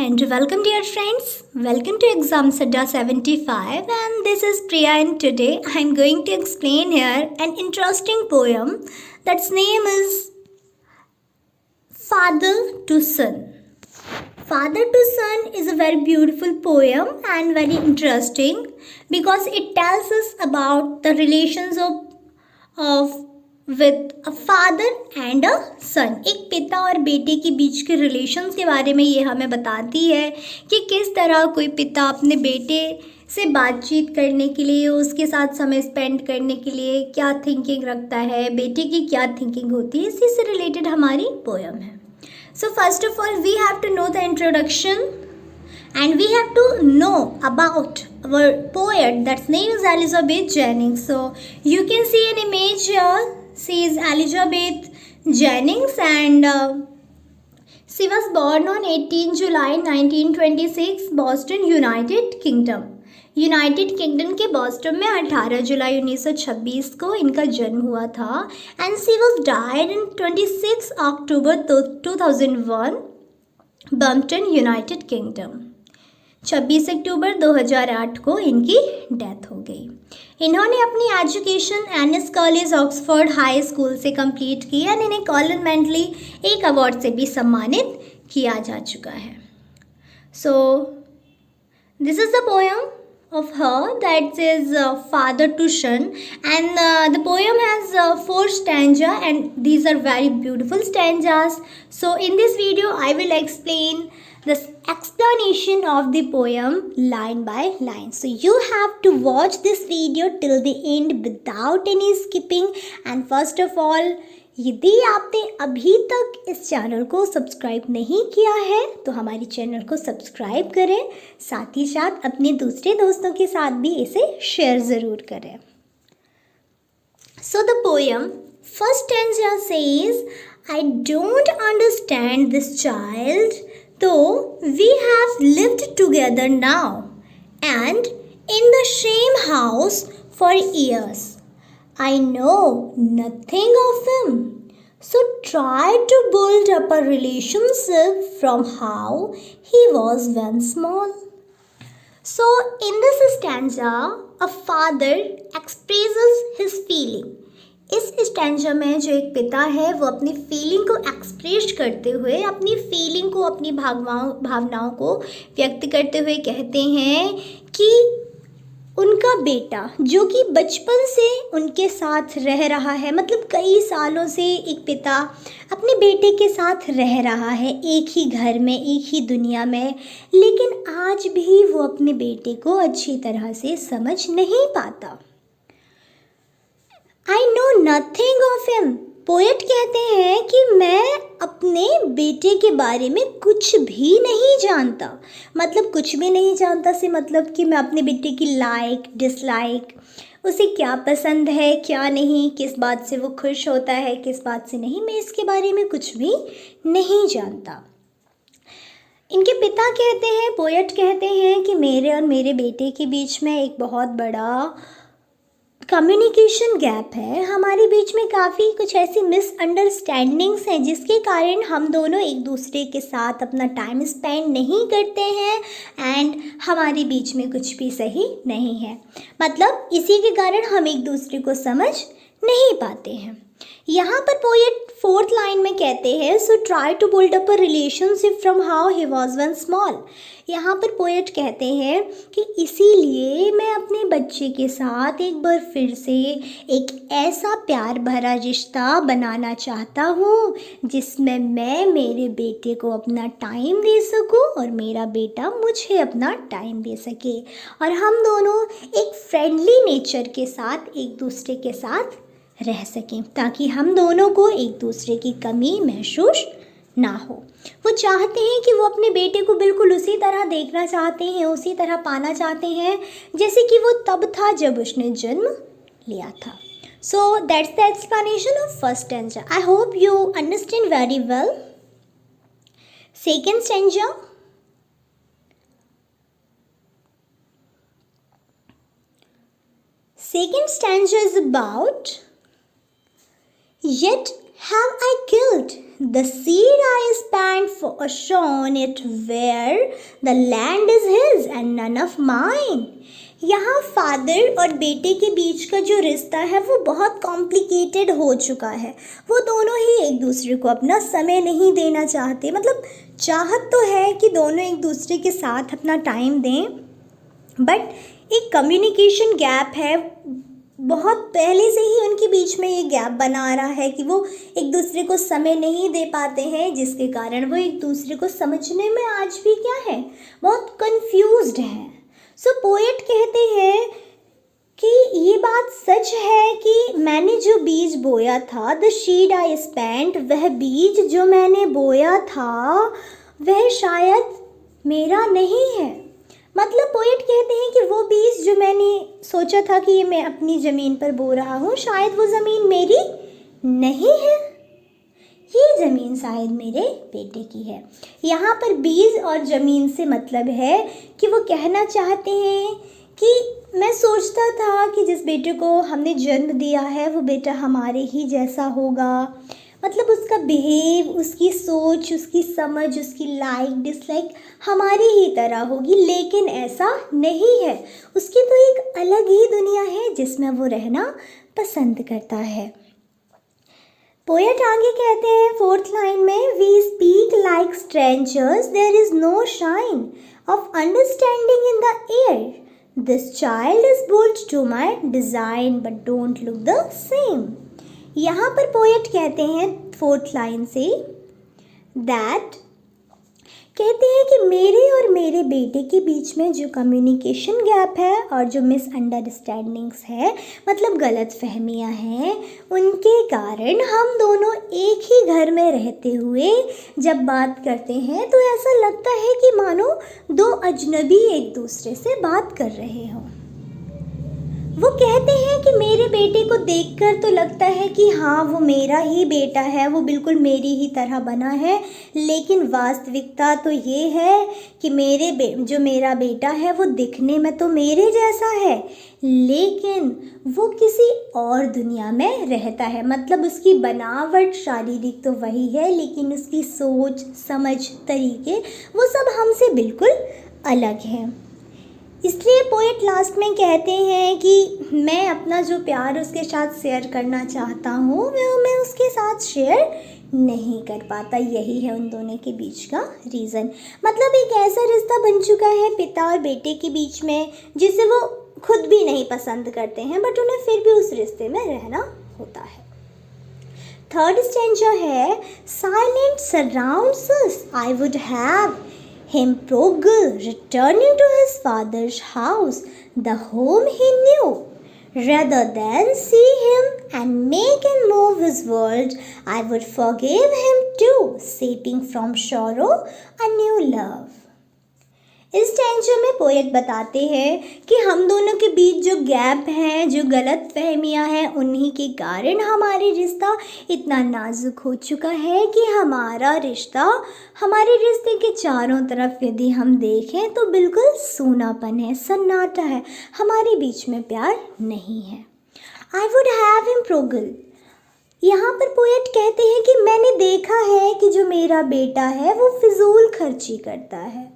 and welcome dear friends. Welcome to Exam Sadda 75 and this is Priya and today I am going to explain here an interesting poem that's name is Father to Son. Father to Son is a very beautiful poem and very interesting because it tells us about the relations of with a father and a son. एक पिता और बेटे के बीच के relations के बारे में ये हमें बताती है कि किस तरह कोई पिता अपने बेटे से बातचीत करने के लिए, उसके साथ समय स्पेंड करने के लिए क्या थिंकिंग रखता है, बेटे की क्या थिंकिंग होती है, इसी से रिलेटेड हमारी पोयम है. So first of all we have to know the introduction and we have to know about our poet that's name is Elizabeth Jennings. So you can see an image here. She is Elizabeth Jennings and she was born on 18 July 1926 Boston, United Kingdom. United Kingdom के Boston में 18 जुलाई 1926 को इनका जन्म हुआ था and she was died in 26 October 2001 Bampton, United Kingdom. 26 अक्टूबर 2008 को इनकी डेथ हो गई. इन्होंने अपनी education NS college Oxford high school से कंप्लीट की एंड इन्हें कॉलन मेंटली एक अवार्ड से भी सम्मानित किया जा चुका है. So this is the poem of her that is Father to Son and the poem has 4 stanza and these are very beautiful stanzas. So in this video I will explain the explanation of the poem line by line. So you have to watch this video till the end without any skipping and first of all यदि आपने अभी तक इस channel को subscribe नहीं किया है तो हमारे चैनल को सब्सक्राइब करें, साथ ही साथ अपने दूसरे दोस्तों के साथ भी इसे शेयर ज़रूर करें. So the poem first stanza says I don't understand this child though we have lived together now and in the same house for years. I know nothing of him, so try to build up a relationship from how he was when small. So in this stanza, a father expresses his feeling. इस stanza में जो एक पिता है वो अपनी feeling को express करते हुए, अपनी फीलिंग को, अपनी भावनाओं को व्यक्त करते हुए कहते हैं कि उनका बेटा जो कि बचपन से उनके साथ रह रहा है, मतलब कई सालों से एक पिता अपने बेटे के साथ रह रहा है एक ही घर में, एक ही दुनिया में, लेकिन आज भी वो अपने बेटे को अच्छी तरह से समझ नहीं पाता. I know nothing of him. Poet कहते हैं कि मैं अपने बेटे के बारे में कुछ भी नहीं जानता. मतलब कुछ भी नहीं जानता से मतलब कि मैं अपने बेटे की लाइक डिसलाइक, उसे क्या पसंद है क्या नहीं, किस बात से वो खुश होता है किस बात से नहीं, मैं इसके बारे में कुछ भी नहीं जानता. इनके पिता कहते हैं, पोएट कहते हैं कि मेरे और मेरे बेटे के बीच में एक बहुत बड़ा कम्युनिकेशन गैप है. हमारे बीच में काफ़ी कुछ ऐसी मिसअंडरस्टैंडिंग्स हैं जिसके कारण हम दोनों एक दूसरे के साथ अपना टाइम स्पेंड नहीं करते हैं एंड हमारे बीच में कुछ भी सही नहीं है. मतलब इसी के कारण हम एक दूसरे को समझ नहीं पाते हैं. यहाँ पर पोएट 4th लाइन में कहते हैं so try to build up a relationship from how he was when small. यहाँ पर पोएट कहते हैं कि इसीलिए मैं अपने बच्चे के साथ एक बार फिर से एक ऐसा प्यार भरा रिश्ता बनाना चाहता हूँ जिसमें मैं मेरे बेटे को अपना टाइम दे सकूँ और मेरा बेटा मुझे अपना टाइम दे सके और हम दोनों एक फ्रेंडली नेचर के साथ एक दूसरे के साथ रह सकें ताकि हम दोनों को एक दूसरे की कमी महसूस ना हो. वो चाहते हैं कि वो अपने बेटे को बिल्कुल उसी तरह देखना चाहते हैं, उसी तरह पाना चाहते हैं जैसे कि वो तब था जब उसने जन्म लिया था. So that's the explanation of first stanza. I hope you understand very well. Second stanza. Second stanza is about yet have I killed the seed I spent for shone it where the land is his and none of mine? यहाँ father और बेटे के बीच का जो रिश्ता है वो बहुत कॉम्प्लिकेटेड हो चुका है। वो दोनों ही एक दूसरे को अपना समय नहीं देना चाहते। मतलब चाहत तो है कि दोनों एक दूसरे के साथ अपना टाइम दें, बट एक कम्युनिकेशन गैप है। बहुत पहले से ही उनके बीच में ये गैप बना रहा है कि वो एक दूसरे को समय नहीं दे पाते हैं, जिसके कारण वो एक दूसरे को समझने में आज भी क्या है, बहुत कंफ्यूज्ड हैं। सो पोएट कहते हैं कि ये बात सच है कि मैंने जो बीज बोया था, द सीड आई स्पेंट, वह बीज जो मैंने बोया था वह शायद मेरा नहीं है। मतलब पोएट कहते हैं कि वो बीज जो मैंने सोचा था कि ये मैं अपनी ज़मीन पर बो रहा हूँ, शायद वो ज़मीन मेरी नहीं है, ये ज़मीन शायद मेरे बेटे की है। यहाँ पर बीज और ज़मीन से मतलब है कि वो कहना चाहते हैं कि मैं सोचता था कि जिस बेटे को हमने जन्म दिया है वो बेटा हमारे ही जैसा होगा। मतलब उसका बिहेव, उसकी सोच, उसकी समझ, उसकी लाइक डिसलाइक हमारी ही तरह होगी, लेकिन ऐसा नहीं है। उसकी तो एक अलग ही दुनिया है जिसमें वो रहना पसंद करता है। पोएट आगे कहते हैं 4th लाइन में, we speak like strangers, there is no shine of understanding in the air, this child is built to my design but don't look the same. यहाँ पर पोएट कहते हैं 4th लाइन से दैट कहते हैं कि मेरे और मेरे बेटे के बीच में जो कम्युनिकेशन गैप है और जो मिसअंडरस्टैंडिंग्स है, मतलब गलत फहमियाँ हैं, उनके कारण हम दोनों एक ही घर में रहते हुए जब बात करते हैं तो ऐसा लगता है कि मानो दो अजनबी एक दूसरे से बात कर रहे हों। वो कहते हैं कि मेरे बेटे को देखकर तो लगता है कि हाँ वो मेरा ही बेटा है, वो बिल्कुल मेरी ही तरह बना है, लेकिन वास्तविकता तो ये है कि जो मेरा बेटा है वो दिखने में तो मेरे जैसा है, लेकिन वो किसी और दुनिया में रहता है। मतलब उसकी बनावट शारीरिक तो वही है, लेकिन उसकी सोच, समझ, तरीके वो सब हमसे बिल्कुल अलग हैं। इसलिए पोएट लास्ट में कहते हैं कि मैं अपना जो प्यार उसके साथ शेयर करना चाहता हूँ वो मैं उसके साथ शेयर नहीं कर पाता। यही है उन दोनों के बीच का रीज़न। मतलब एक ऐसा रिश्ता बन चुका है पिता और बेटे के बीच में जिसे वो खुद भी नहीं पसंद करते हैं, बट उन्हें फिर भी उस रिश्ते में रहना होता है। 3rd स्टैंजा है, silent surrounds us, I would have him prodigal returning to his father's house, the home he knew, rather than see him and make and move his world, I would forgive him too, shaping from sorrow a new love. इस tension में poet बताते हैं कि हम दोनों के बीच जो gap हैं, जो गलत फहमियाँ हैं, उन्हीं के कारण हमारे रिश्ता इतना नाजुक हो चुका है कि हमारे रिश्ते के चारों तरफ यदि हम देखें तो बिल्कुल सूनापन है, सन्नाटा है, हमारे बीच में प्यार नहीं है। आई वुड हैव हिम प्रोगल, यहाँ पर पोएट कहते हैं कि मैंने देखा है कि जो मेरा बेटा है वो फिजूल खर्ची करता है।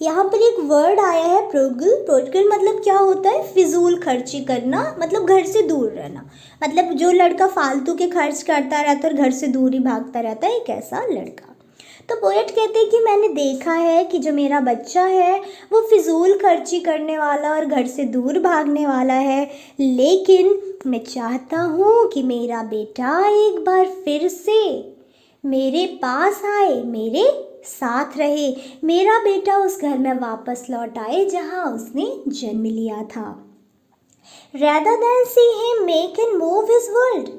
यहाँ पर एक वर्ड आया है प्रोगल मतलब क्या होता है, फिजूल खर्ची करना, मतलब घर से दूर रहना। मतलब जो लड़का फालतू के खर्च करता रहता है और घर से दूर ही भागता रहता है, एक ऐसा लड़का। तो पोएट कहते हैं कि मैंने देखा है कि जो मेरा बच्चा है वो फिजूल खर्ची करने वाला और घर से दूर भागने वाला है, लेकिन मैं चाहता हूँ कि मेरा बेटा एक बार फिर से मेरे पास आए, मेरे साथ रहे, मेरा बेटा उस घर में वापस लौट आए जहाँ उसने जन्म लिया था। Rather than see him make and move his world,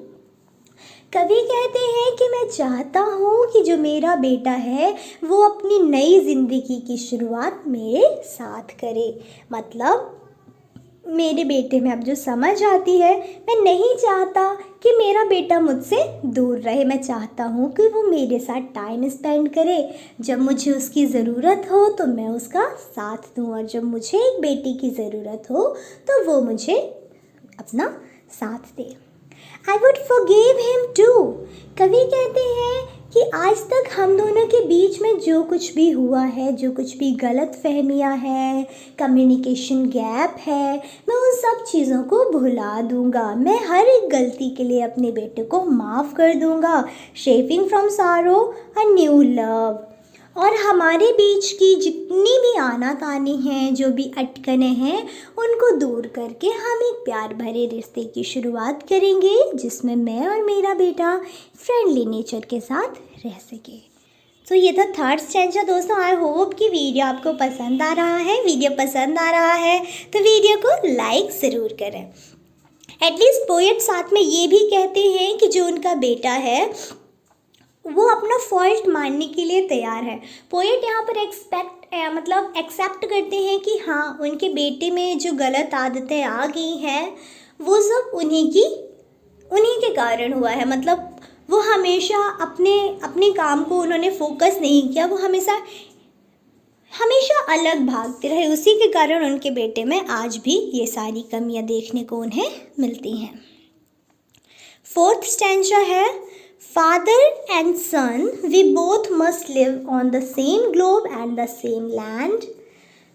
कवि कहते हैं कि मैं चाहता हूँ कि जो मेरा बेटा है वो अपनी नई ज़िंदगी की शुरुआत मेरे साथ करे। मतलब मेरे बेटे में अब जो समझ आती है, मैं नहीं चाहता कि मेरा बेटा मुझसे दूर रहे, मैं चाहता हूँ कि वो मेरे साथ टाइम स्पेंड करे। जब मुझे उसकी ज़रूरत हो तो मैं उसका साथ दूँ, और जब मुझे एक बेटी की ज़रूरत हो तो वो मुझे अपना साथ दे। I would forgive him too। कवि कहते हैं कि आज तक हम दोनों के बीच में जो कुछ भी हुआ है, जो कुछ भी गलत फहमियाँ हैं, कम्युनिकेशन गैप है, मैं उन सब चीज़ों को भुला दूंगा। मैं हर एक गलती के लिए अपने बेटे को माफ़ कर दूंगा। शेपिंग फ्रॉम सारो अ न्यू लव। और हमारे बीच की जितनी भी आनाकानी हैं, जो भी अटकने हैं, उनको दूर करके हम एक प्यार भरे रिश्ते की शुरुआत करेंगे, जिसमें मैं और मेरा बेटा फ्रेंडली नेचर के साथ रह सके। तो ये था थर्ड स्टैंजा दोस्तों। आई होप कि वीडियो आपको पसंद आ रहा है। वीडियो पसंद आ रहा है तो वीडियो को लाइक ज़रूर करें। एटलीस्ट पोएट साथ में ये भी कहते हैं कि जो उनका बेटा है वो अपना फॉल्ट मानने के लिए तैयार है। पोएट यहाँ पर एक्सेप्ट करते हैं कि हाँ, उनके बेटे में जो गलत आदतें आ गई हैं वो सब उन्हीं के कारण हुआ है। मतलब वो हमेशा अपने काम को उन्होंने फोकस नहीं किया, वो हमेशा अलग भागते रहे। उसी के कारण उनके बेटे में आज भी ये सारी कमियां देखने को उन्हें मिलती हैं। फोर्थ स्टैंजा है, Father and son, we both must live on the same globe and the same land.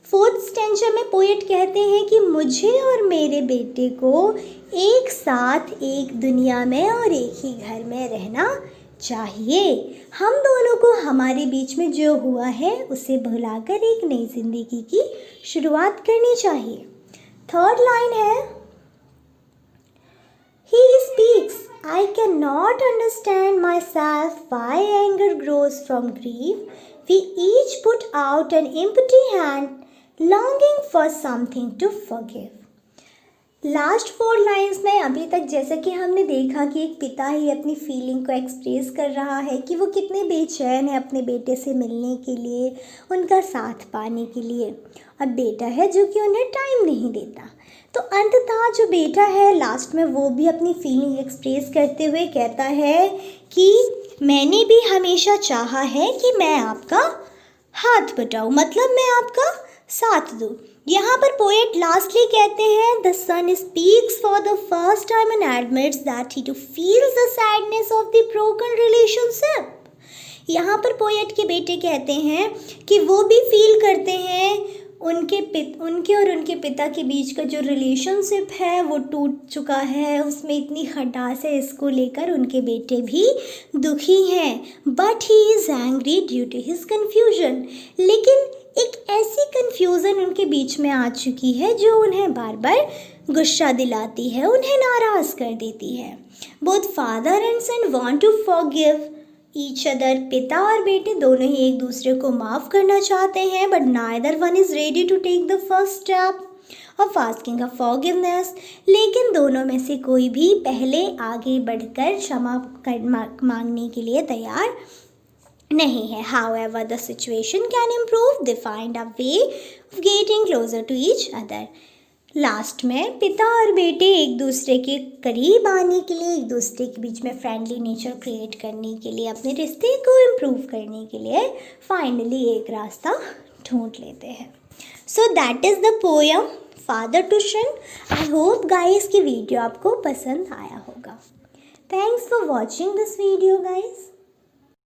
Fourth stanza में पोएट कहते हैं कि मुझे और मेरे बेटे को एक साथ एक दुनिया में और एक ही घर में रहना चाहिए। हम दोनों को हमारे बीच में जो हुआ है उसे भुलाकर एक नई जिंदगी की शुरुआत करनी चाहिए। थर्ड लाइन है, He speaks, I cannot understand myself why anger grows from grief. We each put out an empty hand, longing for something to forgive. Last 4 lines में अभी तक जैसा कि हमने देखा कि एक पिता ही अपनी फीलिंग को एक्सप्रेस कर रहा है कि वो कितने बेचैन है अपने बेटे से मिलने के लिए, उनका साथ पाने के लिए, और बेटा है जो कि उन्हें टाइम नहीं देता। तो अंततः जो बेटा है लास्ट में वो भी अपनी फीलिंग एक्सप्रेस करते हुए कहता है कि मैंने भी हमेशा चाहा है कि मैं आपका हाथ बटाऊँ, मतलब मैं आपका साथ दूँ। यहाँ पर पोएट लास्टली कहते हैं, the son speaks for the first time and admits that he too feels the sadness of the broken relationship. यहाँ पर पोएट के बेटे कहते हैं कि वो भी फील करते हैं उनके और उनके पिता के बीच का जो रिलेशनशिप है वो टूट चुका है, उसमें इतनी खटास है। इसको लेकर उनके बेटे भी दुखी हैं। But he is angry due to his confusion. लेकिन एक ऐसी कन्फ्यूज़न उनके बीच में आ चुकी है जो उन्हें बार बार गुस्सा दिलाती है, उन्हें नाराज़ कर देती है। Both father and son want to forgive each other. पिता और बेटे दोनों ही एक दूसरे को माफ़ करना चाहते हैं, but neither one is ready to take the first step of asking a forgiveness. लेकिन दोनों में से कोई भी पहले आगे बढ़कर क्षमा मांगने के लिए तैयार नहीं है। However, the situation can improve. They find a way of getting closer to each other. Last में पिता और बेटे एक दूसरे के करीब आने के लिए, एक दूसरे के बीच में फ्रेंडली नेचर क्रिएट करने के लिए, अपने रिश्ते को इम्प्रूव करने के लिए फाइनली एक रास्ता ढूंढ लेते हैं। So that is the poem father to son. I hope guys की वीडियो आपको पसंद आया होगा। Thanks for watching this video guys.